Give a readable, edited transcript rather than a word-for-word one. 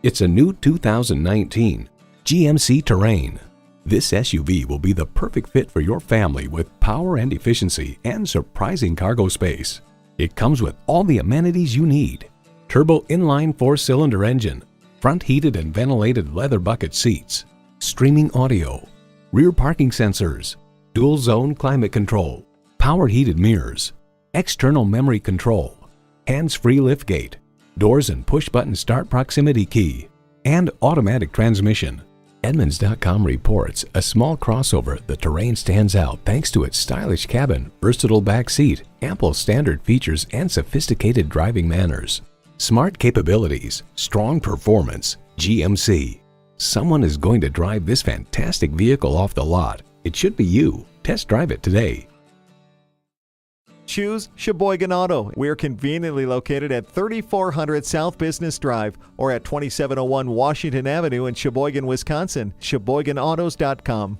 It's a new 2019 GMC Terrain. This SUV will be the perfect fit for your family with power and efficiency and surprising cargo space. It comes with all the amenities you need. Turbo inline 4-cylinder engine, front heated and ventilated leather bucket seats, streaming audio, rear parking sensors, dual zone climate control, power heated mirrors, external memory control, hands-free liftgate, doors and push-button start proximity key, and automatic transmission. Edmunds.com reports a small crossover, the Terrain stands out thanks to its stylish cabin, versatile back seat, ample standard features, and sophisticated driving manners. Smart capabilities, strong performance, GMC. Someone is going to drive this fantastic vehicle off the lot. It should be you. Test drive it today. Choose Sheboygan Auto. We're conveniently located at 3400 South Business Drive or at 2701 Washington Avenue in Sheboygan, Wisconsin. SheboyganAutos.com.